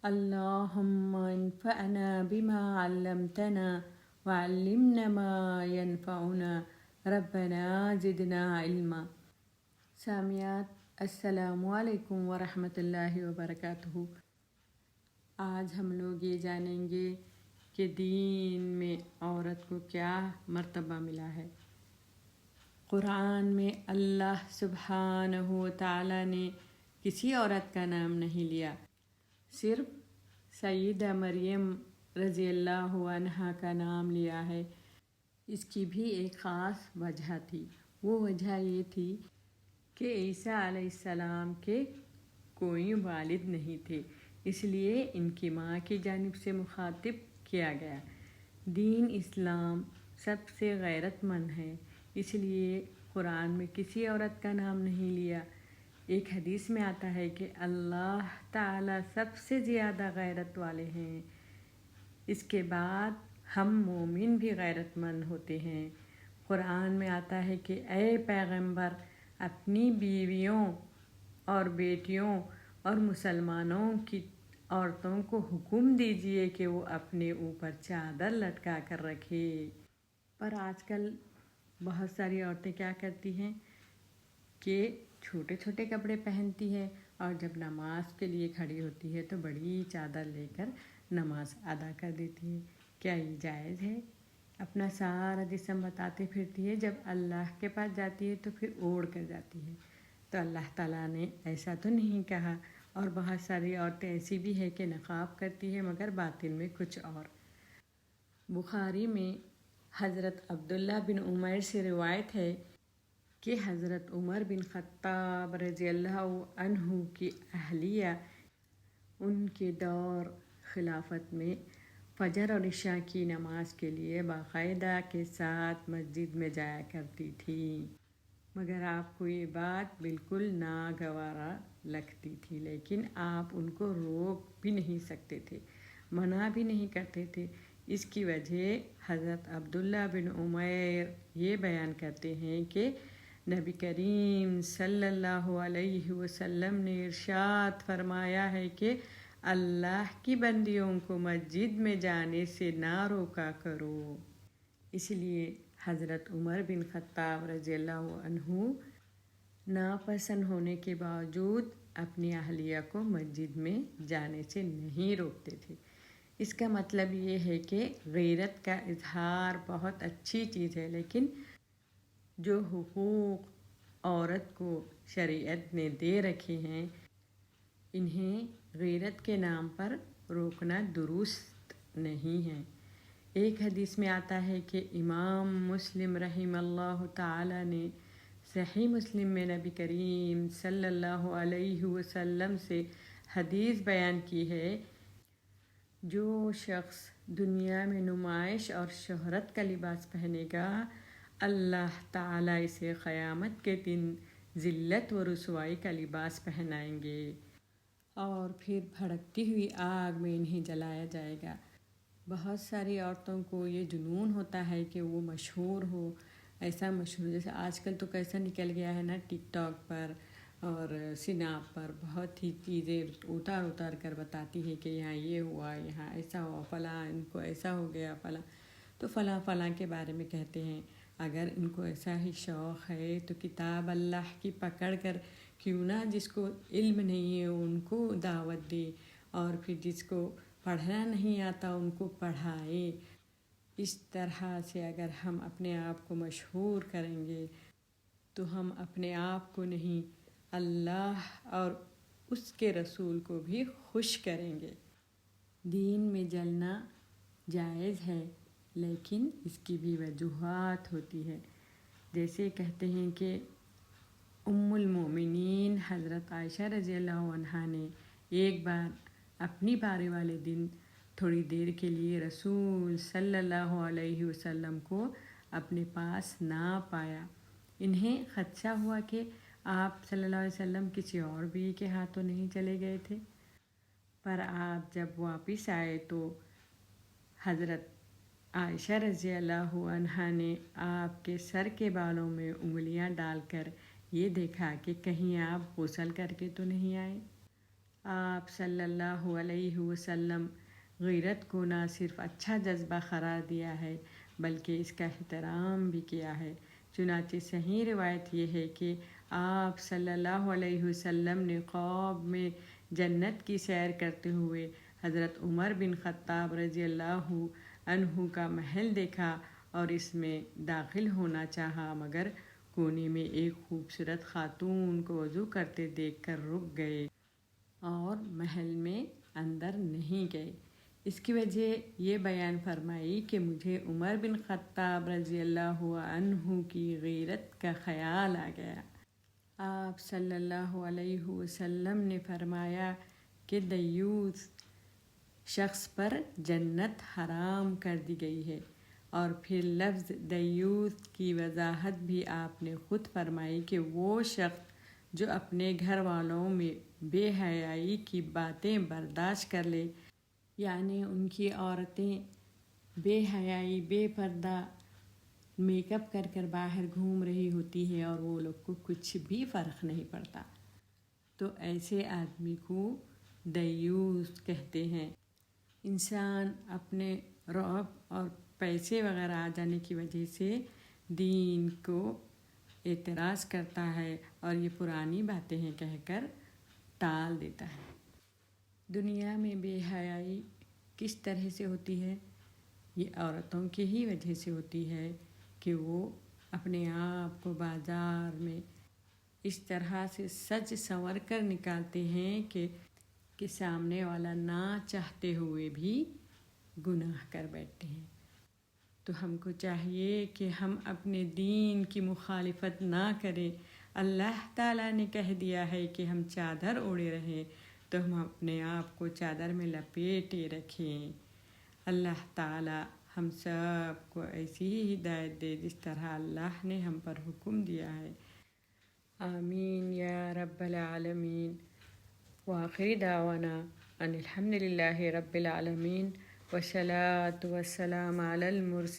اللهم انفعنا بما علمتنا وعلمنا ما ينفعنا ربنا زدنا علما۔ سامعات السلام علیکم ورحمۃ اللہ وبرکاتہ۔ آج ہم لوگ یہ جانیں گے کہ دین میں عورت کو کیا مرتبہ ملا ہے۔ قرآن میں اللہ سبحانہ و تعالیٰ نے کسی عورت کا نام نہیں لیا، صرف سیدہ مریم رضی اللہ عنہا کا نام لیا ہے۔ اس کی بھی ایک خاص وجہ تھی، وہ وجہ یہ تھی کہ عیسیٰ علیہ السلام کے کوئی والد نہیں تھے، اس لیے ان کی ماں کی جانب سے مخاطب کیا گیا۔ دین اسلام سب سے غیرت مند ہے، اس لیے قرآن میں کسی عورت کا نام نہیں لیا۔ ایک حدیث میں آتا ہے کہ اللہ تعالیٰ سب سے زیادہ غیرت والے ہیں، اس کے بعد ہم مومن بھی غیرت مند ہوتے ہیں۔ قرآن میں آتا ہے کہ اے پیغمبر، اپنی بیویوں اور بیٹیوں اور مسلمانوں کی عورتوں کو حکم دیجئے کہ وہ اپنے اوپر چادر لٹکا کر رکھے۔ پر آج کل بہت ساری عورتیں کیا کرتی ہیں کہ چھوٹے چھوٹے کپڑے پہنتی ہے اور جب نماز کے لیے کھڑی ہوتی ہے تو بڑی چادر لے کر نماز ادا کر دیتی ہے۔ کیا یہ جائز ہے؟ اپنا سارا جسم بتاتے پھرتی ہے، جب اللہ کے پاس جاتی ہے تو پھر اوڑھ کر جاتی ہے۔ تو اللہ تعالیٰ نے ایسا تو نہیں کہا۔ اور بہت ساری عورتیں ایسی بھی ہے کہ نقاب کرتی ہے مگر باطن میں کچھ اور۔ بخاری میں حضرت عبداللہ بن عمر سے روایت ہے کہ حضرت عمر بن خطاب رضی اللہ عنہ کی اہلیہ ان کے دور خلافت میں فجر اور عشاء کی نماز کے لیے باقاعدہ کے ساتھ مسجد میں جایا کرتی تھی، مگر آپ کو یہ بات بالکل ناگوارا لگتی تھی، لیکن آپ ان کو روک بھی نہیں سکتے تھے، منع بھی نہیں کرتے تھے۔ اس کی وجہ حضرت عبداللہ بن عمر یہ بیان کرتے ہیں کہ نبی کریم صلی اللہ علیہ وسلم نے ارشاد فرمایا ہے کہ اللہ کی بندیوں کو مسجد میں جانے سے نہ روکا کرو۔ اس لیے حضرت عمر بن خطاب رضی اللہ عنہ ناپسند ہونے کے باوجود اپنی اہلیہ کو مسجد میں جانے سے نہیں روکتے تھے۔ اس کا مطلب یہ ہے کہ غیرت کا اظہار بہت اچھی چیز ہے، لیکن جو حقوق عورت کو شریعت نے دے رکھے ہیں انہیں غیرت کے نام پر روکنا درست نہیں ہے۔ ایک حدیث میں آتا ہے کہ امام مسلم رحمہ اللہ تعالی نے صحیح مسلم میں نبی کریم صلی اللہ علیہ وسلم سے حدیث بیان کی ہے، جو شخص دنیا میں نمائش اور شہرت کا لباس پہنے گا اللہ تعالیٰ اسے قیامت کے دن ذلت و رسوائی کا لباس پہنائیں گے اور پھر بھڑکتی ہوئی آگ میں انہیں جلایا جائے گا۔ بہت ساری عورتوں کو یہ جنون ہوتا ہے کہ وہ مشہور ہو، ایسا مشہور، جیسے آج کل تو کیسا نکل گیا ہے نا، ٹک ٹاک پر اور سنیپ پر بہت ہی چیزیں اتار اتار کر بتاتی ہے کہ یہاں یہ ہوا، یہاں ایسا ہوا، فلاں ان کو ایسا ہو گیا، فلاں تو فلاں فلاں کے بارے میں کہتے ہیں۔ اگر ان کو ایسا ہی شوق ہے تو کتاب اللہ کی پکڑ کر کیوں نہ جس کو علم نہیں ہے ان کو دعوت دے، اور پھر جس کو پڑھنا نہیں آتا ان کو پڑھائے۔ اس طرح سے اگر ہم اپنے آپ کو مشہور کریں گے تو ہم اپنے آپ کو نہیں اللہ اور اس کے رسول کو بھی خوش کریں گے۔ دین میں جلنا جائز ہے، لیکن اس کی بھی وجوہات ہوتی ہے۔ جیسے کہتے ہیں کہ ام المومنین حضرت عائشہ رضی اللہ عنہا نے ایک بار اپنی باری والے دن تھوڑی دیر کے لیے رسول صلی اللہ علیہ وسلم کو اپنے پاس نہ پایا۔ انہیں خدشہ ہوا کہ آپ صلی اللہ علیہ وسلم کسی اور بیوی کے ہاتھوں نہیں چلے گئے تھے، پر آپ جب واپس آئے تو حضرت عائشہ رضی اللہ عنہا نے آپ کے سر کے بالوں میں انگلیاں ڈال کر یہ دیکھا کہ کہیں آپ غسل کر کے تو نہیں آئے۔ آپ صلی اللہ علیہ وسلم غیرت کو نہ صرف اچھا جذبہ قرار دیا ہے بلکہ اس کا احترام بھی کیا ہے۔ چنانچہ صحیح روایت یہ ہے کہ آپ صلی اللہ علیہ وسلم نے خواب میں جنت کی سیر کرتے ہوئے حضرت عمر بن خطاب رضی اللہ عنہ کا محل دیکھا اور اس میں داخل ہونا چاہا، مگر کونے میں ایک خوبصورت خاتون کو وضو کرتے دیکھ کر رک گئے اور محل میں اندر نہیں گئے۔ اس کی وجہ یہ بیان فرمائی کہ مجھے عمر بن خطاب رضی اللہ عنہ کی غیرت کا خیال آ گیا۔ آپ صلی اللہ علیہ وسلم نے فرمایا کہ دیوس شخص پر جنت حرام کر دی گئی ہے، اور پھر لفظ دیوس کی وضاحت بھی آپ نے خود فرمائی کہ وہ شخص جو اپنے گھر والوں میں بے حیائی کی باتیں برداشت کر لے، یعنی ان کی عورتیں بے حیائی بے پردہ میک اپ کر کر باہر گھوم رہی ہوتی ہے اور وہ لوگ کو کچھ بھی فرق نہیں پڑتا، تو ایسے آدمی کو دیوس کہتے ہیں۔ انسان اپنے رعب اور پیسے وغیرہ آ جانے کی وجہ سے دین کو اعتراض کرتا ہے اور یہ پرانی باتیں ہیں کہہ کر ٹال دیتا ہے۔ دنیا میں بے حیائی کس طرح سے ہوتی ہے؟ یہ عورتوں کی ہی وجہ سے ہوتی ہے کہ وہ اپنے آپ کو بازار میں اس طرح سے سج سنور کر نکالتے ہیں کہ سامنے والا نہ چاہتے ہوئے بھی گناہ کر بیٹھتے ہیں۔ تو ہم کو چاہیے کہ ہم اپنے دین کی مخالفت نہ کریں۔ اللہ تعالیٰ نے کہہ دیا ہے کہ ہم چادر اوڑے رہیں، تو ہم اپنے آپ کو چادر میں لپیٹے رکھیں۔ اللہ تعالیٰ ہم سب کو ایسی ہی ہدایت دے جس طرح اللہ نے ہم پر حکم دیا ہے۔ آمین یا رب العالمین۔ وآخر دعوانا ان الحمد للہ رب العالمین، والصلاۃ والسلام علی المرسلین۔